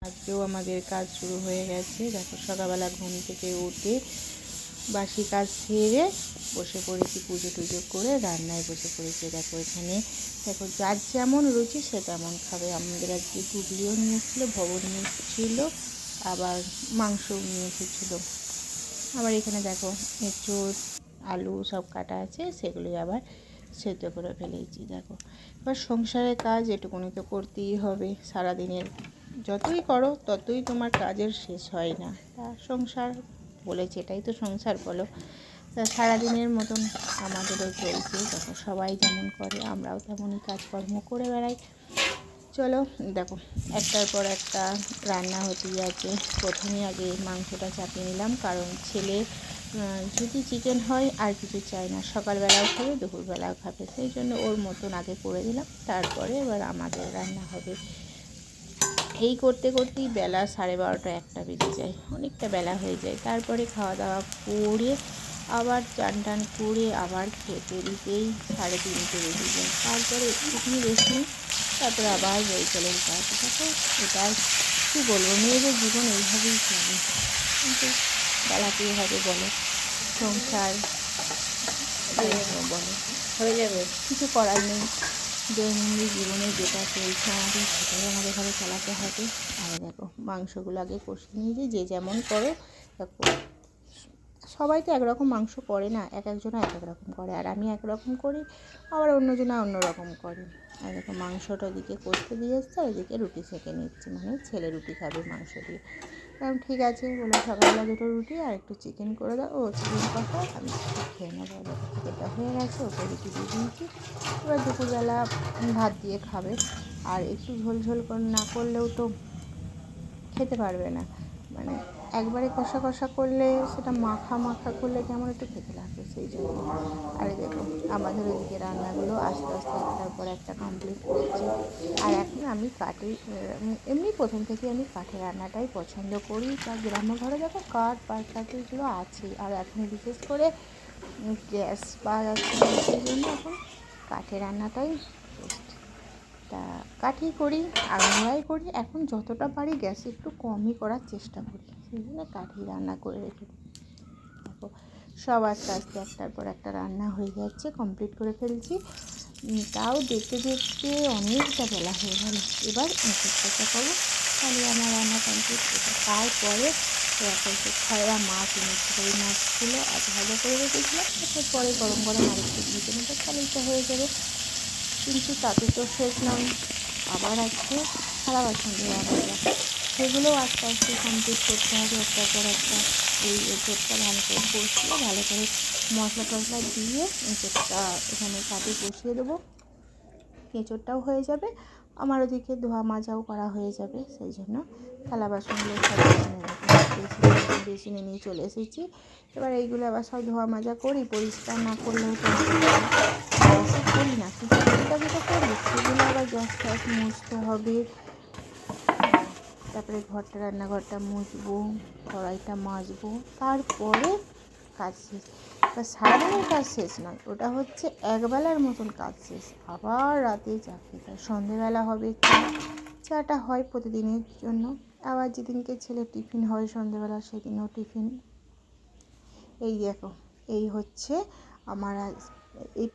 আজকেও আমাদের কাজ শুরু হয়ে গেছে। দেখো সকালবেলা ঘুম থেকে উঠে বাসি কাজ সেরে বসে পড়েছি, পুজো টুজো করে রান্নায় বসে পড়েছি। দেখো এখানে দেখো যার যেমন রুচি সে তেমন খাবে। আমাদের আজকে গুগলিও নিয়ে এসেছিলো, ভবন নিয়ে এসেছিলো, আবার মাংসও নিয়ে এসেছিলো। আবার এখানে দেখো এঁচোড় আলু সব কাটা আছে, সেগুলোই আবার সেদ্ধ করে ফেলেছি। দেখো এবার সংসারের কাজ এটুকুনি তো করতেই হবে। সারাদিনের যতই করো ততই তোমার কাজের শেষ হয় না। তা সংসার বলেছে, এটাই তো সংসার বলো। তা সারাদিনের মতন আমাদেরও চলছে। দেখো সবাই যেমন করে আমরাও তেমনই কাজকর্ম করে বেড়াই। চলো দেখো একটার পর একটা রান্না হতেই আছে। প্রথমে আগে মাংসটা চাপিয়ে নিলাম, কারণ ছেলে যদি চিকেন হয় আর কিছু চাই না, সকালবেলাও খাবে দুপুরবেলাও খাবে, সেই জন্য ওর মতন আগে করে দিলাম। তারপরে এবার আমাদের রান্না হবে। এই করতে করতেই বেলা 12:30 একটা বেজে যায়, অনেকটা বেলা হয়ে যায়। তারপরে খাওয়া দাওয়া করে আবার চান টান করে আবার খেতে দিতেই 3:30 বেজে যায়। তারপরে একটুখানি রেস্ট নিই, তারপরে আবার বই চলে কাজ। দেখো এটা কী বলবো, মেয়েদের জীবন এইভাবেই চলে, কিন্তু বেলাতেই হবে বলো, সংসার বলো, হয়ে যাবে, কিছু করার নেই। দৈনন্দিন জীবনে যেটা চলছে আমাদের সেটাই আমাদের ঘরে চালাতে হবে। আর দেখো মাংসগুলো আগে কষিয়ে নিয়েছি, যে যেমন করো। দেখো সবাই তো একরকম মাংস করে না, এক একজনা এক এক রকম করে, আর আমি একরকম করি, আবার অন্যজনা অন্য রকম করে। আর দেখো মাংসটা ওদিকে কষতে দিয়ে এসছে, আর এদিকে রুটি সেঁকে নিচ্ছি, মানে ছেলে রুটি খাবে মাংস দিয়ে। ঠিক আছে বলে সকালবেলা 2টো রুটি আর একটু চিকেন করে দাও, ও চিকেন কষা আমি খেয়ে নেবো। দেখো চিকেনটা হয়ে গেছে, ওকে রুটি দিয়ে দিয়েছি। এবার দুপুরবেলা ভাত দিয়ে খাবে। আর একটু ঝোল ঝোল না করলেও তো খেতে পারবে না, মানে একবারে কষা কষা করলে সেটা মাখা মাখা করলে কেমন একটু খেতে লাগবে, সেই জন্য। আর দেখো আমাদের ওইদিকে রান্নাগুলো আস্তে আস্তে একটার পর একটা কমপ্লিট করছি। আর এখন আমি এমনি প্রথম থেকে আমি কাঠের রান্নাটাই পছন্দ করি। তা গ্রাম্য ঘরে দেখো কাঠ এগুলো আছেই, আর এখন বিশেষ করে গ্যাস পাওয়া যাচ্ছে না, সেই জন্য এখন কাঠের রান্নাটাই বেস্ট। তা কাঠই করি, আড়মোড়াই করি, এখন যতটা পারি গ্যাসে একটু কমই করার চেষ্টা করি, সেই জন্য কাঠই রান্না করে রেখে দিই। দেখো সব আস্তে আস্তে একটার পর একটা রান্না হয়ে যাচ্ছে, কমপ্লিট করে ফেলছি। তাও দেখতে দেখতে অনেকটা বেলা হয়ে গেল। এবার চেষ্টা করবো, তাহলে আমার রান্না কমপ্লিট করবো। তারপরে খয়রা মাছ এনেছিল, ওই মাছগুলো আজ ভালো করে রেখেছিলাম, তারপর পরে গরম গরম আরেকটু ভেজে নেবো, তাহলে এটা হয়ে যাবে। কিন্তু তাতে তো শেষ নয়, আবার আজকে থালা বাসন ধোয়া ভাজা, সেগুলোও আস্তে আস্তে কমপ্লিট করতে হবে একটার পর একটা। এই এঁচোড়টা ভালো করে কষিয়ে ভালো করে মশলা টশলা দিয়ে এঁচোড়টা এখানে কাটে কষিয়ে দেবো, এঁচোড়টাও হয়ে যাবে, আমার ওদিকে ধোয়া মাজাও করা হয়ে যাবে। সেই জন্য থালা বাসনগুলো সব বেসিনে নিয়ে চলে এসেছি। এবার এইগুলো আবার সব ধোয়া মাজা করি, পরিষ্কার না করলেও তো গ্যাসে করি না, কিন্তু যেটা করি সেগুলো আবার গ্যাস ট্যাস মুছতে হবে। তারপরে রান্নাঘরটা মুছবো, কড়াইটা মাজবো, তারপরে কাজ শেষ। তা সারাদিনের কাজ শেষ নয়, ওটা হচ্ছে একবেলার মতন কাজ শেষ। আবার রাতে চা খেতে, সন্ধেবেলা হবে চাটা হয় প্রতিদিনের জন্য। আবার যেদিনকে ছেলে টিফিন হয় সন্ধেবেলা, সেদিনও টিফিন। এই দেখো এই হচ্ছে আমার আজ এই